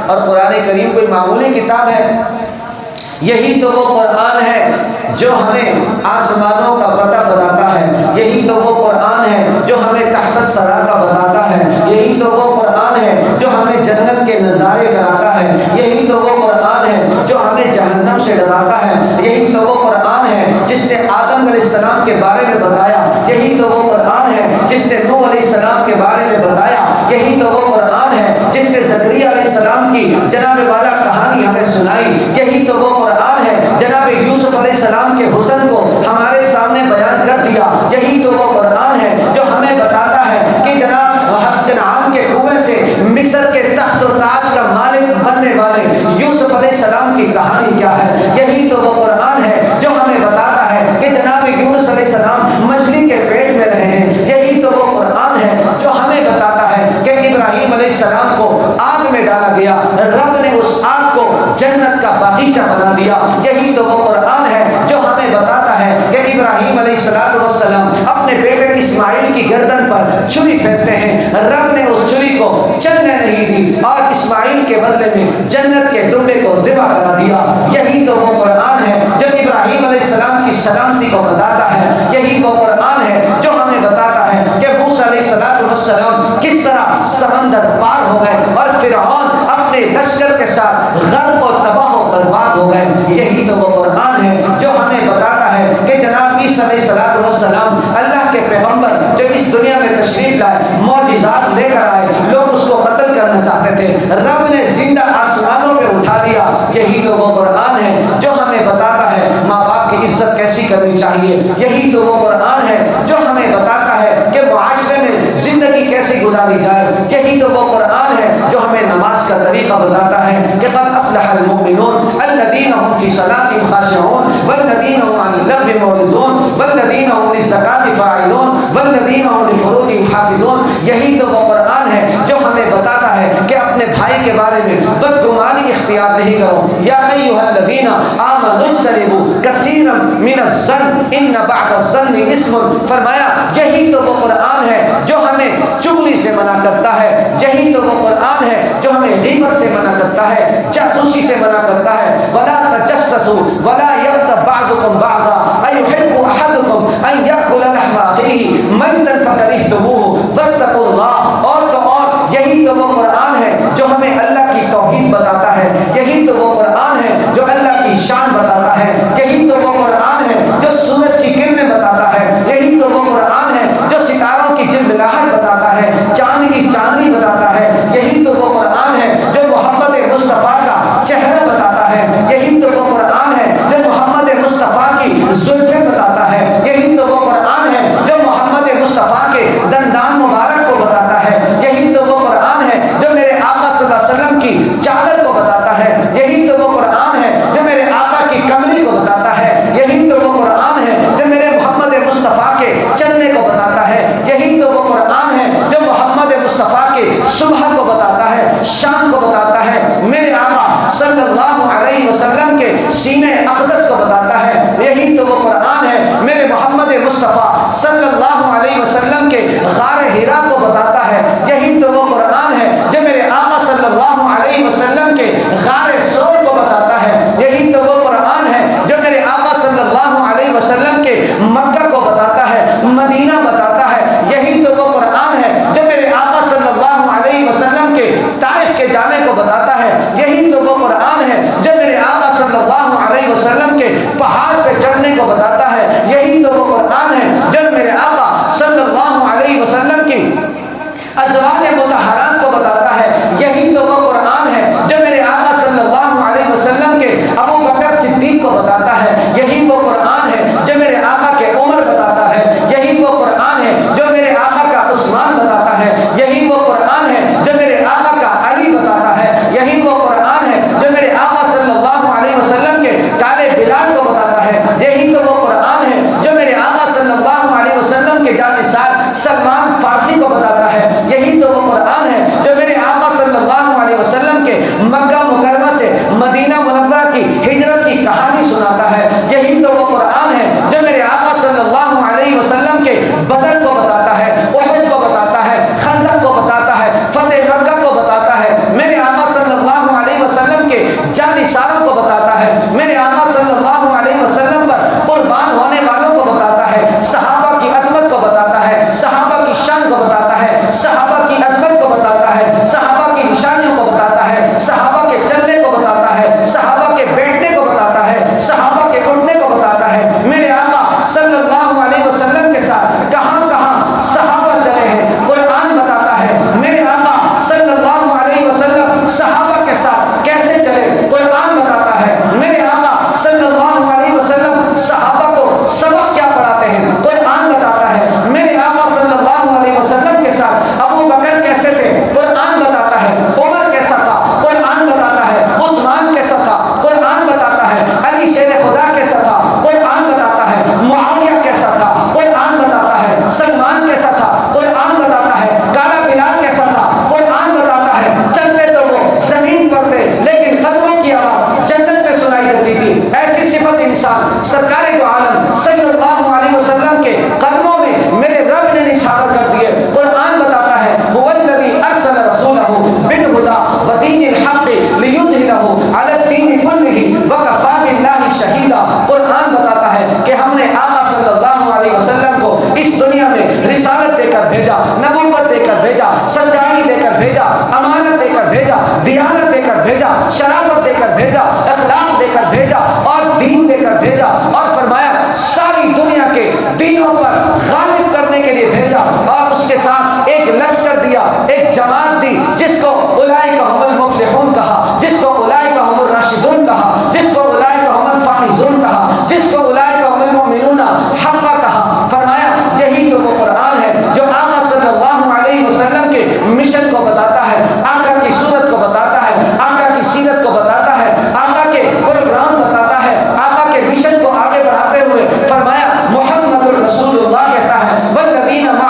اور قرآن کریم کوئی معمولی کتاب ہے؟ یہی تو وہ قرآن ہے جو ہمیں آسمانوں کا پتہ بتاتا ہے، یہی تو وہ قرآن ہے جو ہمیں تحت الثری کا بتاتا ہے، یہی تو وہ قرآن ہے جو ہمیں جنت کے نظارے کراتا ہے، یہی تو وہ قرآن ہے جو ہمیں جہنم سے ڈراتا ہے، یہی تو وہ قرآن ہے جس نے آدم علیہ السلام کے بارے میں بتایا، یہی تو وہ قرآن ہے جس نے نوح علیہ السلام کے بارے میں بتایا، یہی تو وہ قرآن ہے جس نے زکریا علیہ السلام کی جناب والا کہانی ہمیں سنائی، یہی تو وہ قرآن ہے جناب یوسف علیہ السلام کے حسن کو ہمارے سامنے بیان کر دیا، یہی تو وہ قرآن ہے جو ہمیں بتاتا ہے کہ جناب کنعان کے کنویں سے مصر کے تخت و تاج کا مالک بننے والے یوسف علیہ السلام کی کہانی کیا ہے، یہی تو وہ قرآن ہے جو ہمیں بتاتا ہے کہ جناب یونس علیہ السلام مچھلی کے پیٹ میں رہے ہیں، یہی تو وہ قرآن ہے جو ہمیں بتاتا ہے کہ ابراہیم علیہ السلام کو آگ میں ڈالا گیا، رب نے اس آگ کو جنت کا باغیچہ بنا دیا، یہی تو وہ قرآن ہے جو ہمیں بتاتا ہے کہ ابراہیم علیہ السلام اپنے بیٹے اسماعیل کی گردن پر چھری پھینکتے ہیں، رب نے اس چھری کو چلنے نہیں دی اور اسماعیل کے بدلے میں جنت کے دمبے کو ذبح کرا دیا، یہی تو وہ قرآن ہے جو ابراہیم علیہ السلام کی سلامتی کو بتاتا ہے، یہی وہ قرآن ہے جو ہمیں بتاتا ہے کہ موسیٰ علیہ السلام کس طرح سمندر پار ہو گئے اور فرعون اپنے لشکر کے ساتھ غرق و تباہ و برباد ہو گئے، یہی تو وہ قرآن ہے جو ہمیں بتاتا ہے کہ جناب عیسیٰ علیہ السلام اللہ کے پیغمبر جو اس دنیا میں تشریف لائے، معجزات لے کر آئے، لوگ اس کو قتل کرنا چاہتے تھے، رب نے زندہ آسمانوں پہ اٹھا دیا، یہی تو وہ قرآن ہے جو ہمیں بتاتا ہے ماں باپ کی عزت کیسی کرنی چاہیے، یہی تو وہ قرآن ہے جو ہمیں بتاتا ہے کہ معاشرے میں زندگی کیسے گزاری جائے، یہی تو وہ قرآن ہے جو ہمیں نماز کا طریقہ بتاتا ہے کہ قد افلح المؤمنون الذین هم فی صلاتهم خاشعون والذین هم عن اللغو معرضون والذین هم للزکاة فاعلون والذین هم لفروجهم حافظون، یہی تو وہ قرآن ہے جو ہمیں بتاتا ہے کہ اپنے بھائی کے بارے میں بدگمانی اختیار نہیں کرو، یا ایھا الذین آمنوا اجتنبوا کثیرا من الظن ان بعض الظن اسم، فرمایا یہی تو وہ قرآن ہے جو ہمیں چغلی سے منع کرتا ہے، یہی تو وہ قرآن ہے جو ہمیں غیبت سے منع کرتا ہے، جاسوسی سے منع کرتا ہے، ولا تجسسوا ولا یغتب بعضکم بعضا ایحب احدکم ان یأکل لحم اخیہ میتا فکرہتموہ واتقوا اللہ، اور تو اور یہی تو وہ قرآن ہے جو ہمیں اللہ کی توحید بتاتا ہے، یہی تو وہ قرآن ہے جو اللہ کی شان بتاتا ہے، یہی تو وہ قرآن ہے جو سورج کی کرنیں بتاتا ہے، یہی تو وہ قرآن ہے جو ستاروں کی جلجلاہٹ بتاتا ہے، چاند کی چاندنی بتاتا ہے، یہی تو وہ قرآن ہے جو محمد مصطفیٰ کا چہرہ بتاتا ہے، یہی تو وہ قرآن ہے جو محمد مصطفیٰ کی زلفیں بتاتا ہے، یہی تو وہ قرآن ہے جو محمد مصطفیٰ کے دندان مبارک کو بتاتا ہے، یہی تو وہ قرآن ہے جو میرے آقا صلی اللہ علیہ وسلم کی چادر کو بتاتا ہے، یہی تو وہ قرآن ہے جو میرے آقا کی کملی کو بتاتا ہے، یہی تو وہ قرآن ہے جو میرے محمد مصطفیٰ کے چلنے کو بتاتا ہے، یہی تو وہ قرآن ہے جو محمد مصطفیٰ کے صبح کو بتاتا ہے، شام کو بتاتا ہے، میرے آقا صلی اللہ علیہ وسلم کے سینے اقدس کو بتاتا ہے، یہی تو وہ قرآن ہے میرے محمد مصطفیٰ صلی اللہ علیہ وسلم کے غار حرا کو بتاتا ہے، یہی تو وہ قرآن ہے جو میرے آقا صلی اللہ علیہ وسلم کے غار سور کو بتاتا ہے، یہی تو وہ قرآن ہے جو میرے آقا صلی اللہ علیہ وسلم کے مکہ کو بتاتا ہے، مدینہ بتاتا ہے، یہی تو وہ قرآن ہے جو میرے آقا صلی اللہ علیہ وسلم کے طائف کے جانے کو بتاتا ہے، یہی تو وہ قرآن ہے جو میرے آقا صلی اللہ علیہ وسلم کے پہاڑ پہ چڑھنے کو بتاتا ہے، یہی تو وہ قرآن ہے جو میرے آقا صلی اللہ علیہ وسلم کی